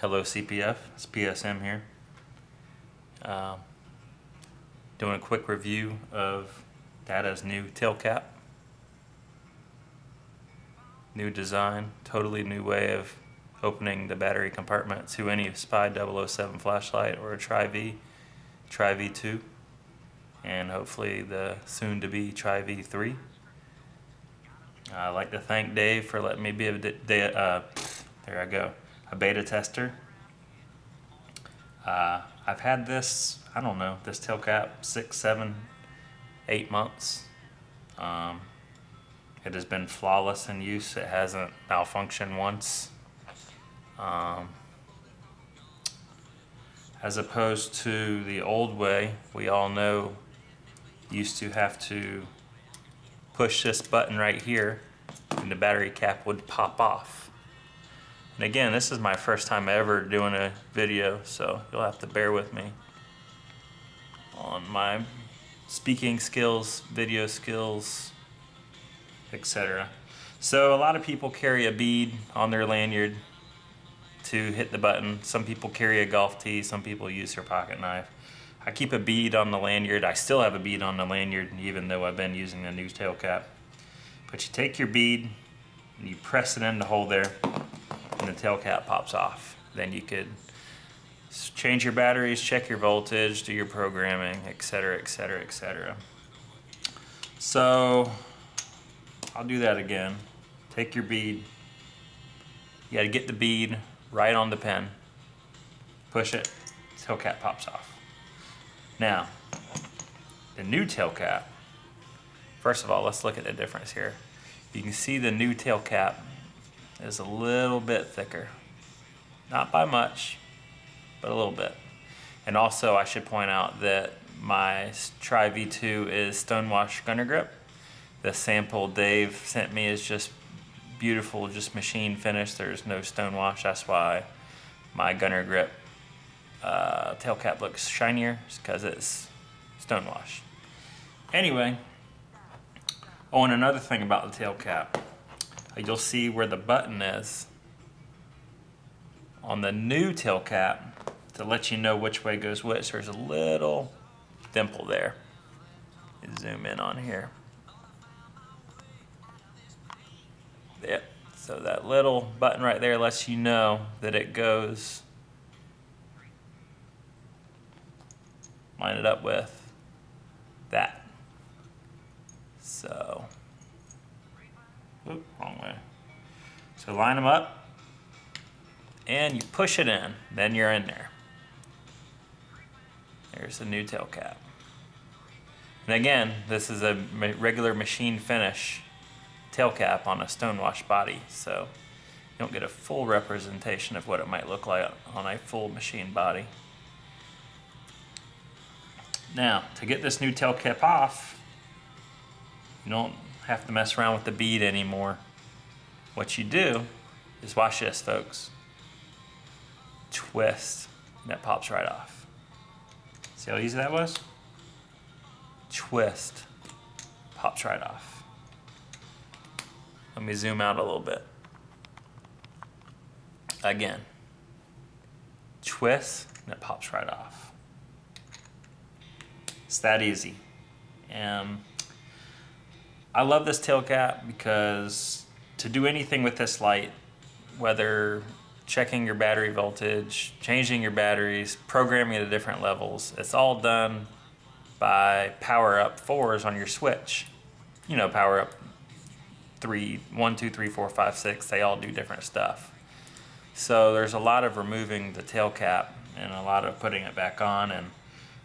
Hello CPF, it's PSM here. Doing a quick review of Dada's new Tailcap. New design, totally new way of opening the battery compartment to any SPY 007 flashlight or a Tri-V, Tri-V2, and hopefully the soon-to-be Tri-V3. I'd like to thank Dave for letting me be a beta tester. I've had this, I don't know, this Tailcap 6, 7, 8 months. It has been flawless in use. It hasn't malfunctioned once. As opposed to the old way, we all know you used to have to push this button right here and the battery cap would pop off. And again, this is my first time ever doing a video, so you'll have to bear with me on my speaking skills, video skills, etc. So a lot of people carry a bead on their lanyard to hit the button. Some people carry a golf tee, some people use their pocket knife. I keep a bead on the lanyard. I still have a bead on the lanyard even though I've been using the new Tailcap. But you take your bead and you press it in the hole there and the Tailcap pops off. Then you could change your batteries, check your voltage, do your programming, etc, etc, etc. So I'll do that again. Take your bead. You gotta get the bead right on the pin. Push it, Tailcap pops off. Now, the new Tailcap, first of all, let's look at the difference here. You can see the new Tailcap is a little bit thicker. Not by much, but a little bit. And also I should point out that my Tri-V2 is stonewash gunner grip. The sample Dave sent me is just beautiful, just machine finished. There's no stonewash. That's why my gunner grip Tailcap looks shinier, because it's stonewash. Anyway, oh, and another thing about the Tailcap, you'll see where the button is on the new Tailcap to let you know which way goes which. There's a little dimple there. Zoom in on here. Yep. So that little button right there lets you know that it goes, line it up with that. So, wrong way. So line them up and you push it in, then you're in there. There's the new Tailcap. And again, this is a regular machine finish Tailcap on a stonewash body, so you don't get a full representation of what it might look like on a full machine body. Now, to get this new Tailcap off, you don't have to mess around with the bead anymore. What you do is, watch this, folks. Twist, and it pops right off. See how easy that was? Twist, pops right off. Let me zoom out a little bit. Again, twist, and it pops right off. It's that easy. And I love this Tailcap because to do anything with this light, whether checking your battery voltage, changing your batteries, programming at different levels, it's all done by power up 4s on your switch. You know, power up 1, 2, 3, 4, 5, 6, they all do different stuff. So there's a lot of removing the Tailcap and a lot of putting it back on and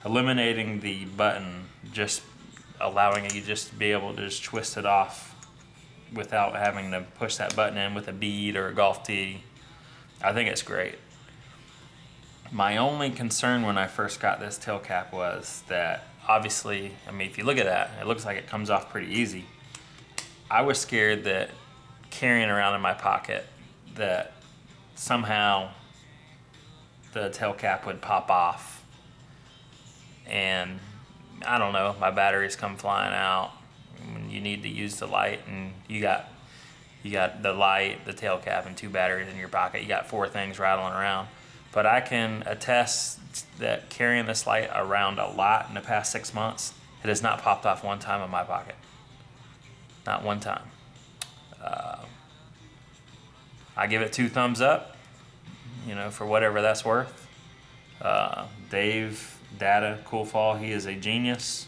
eliminating the button, just allowing you just to be able to just twist it off without having to push that button in with a bead or a golf tee. I think it's great. My only concern when I first got this Tailcap was that, obviously, I mean, if you look at that, it looks like it comes off pretty easy. I was scared that carrying around in my pocket that somehow the Tailcap would pop off and, I don't know, my batteries come flying out when you need to use the light, and you got the light, the Tailcap, and 2 batteries in your pocket. You got 4 things rattling around. but I can attest that carrying this light around a lot in the past 6 months, it has not popped off one time in my pocket. Not one time. I give it 2 thumbs up, you know, for whatever that's worth. Dave Data Cool Fall, he is a genius.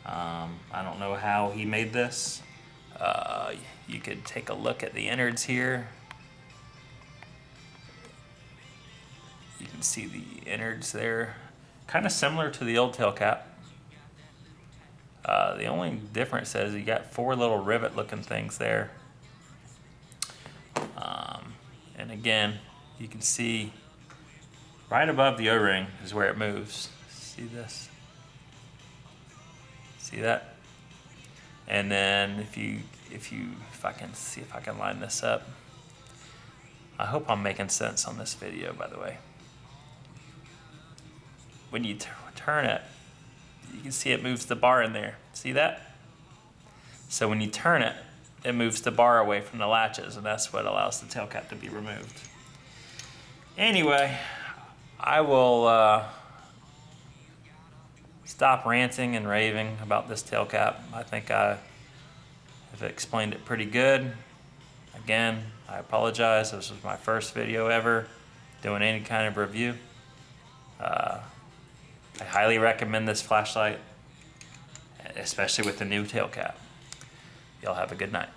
I don't know how he made this. You could take a look at the innards here. You can see the innards there, kind of similar to the old Tailcap. The only difference is you got 4 little rivet looking things there. And again, you can see right above the O-ring is where it moves. See this? See that? And then if I can see if I can line this up. I hope I'm making sense on this video, by the way. When you turn it, you can see it moves the bar in there. See that? So when you turn it, it moves the bar away from the latches, and that's what allows the Tailcap to be removed. Anyway, I will stop ranting and raving about this Tailcap. I think I have explained it pretty good. Again, I apologize. This was my first video ever doing any kind of review. I highly recommend this flashlight, especially with the new Tailcap. Y'all have a good night.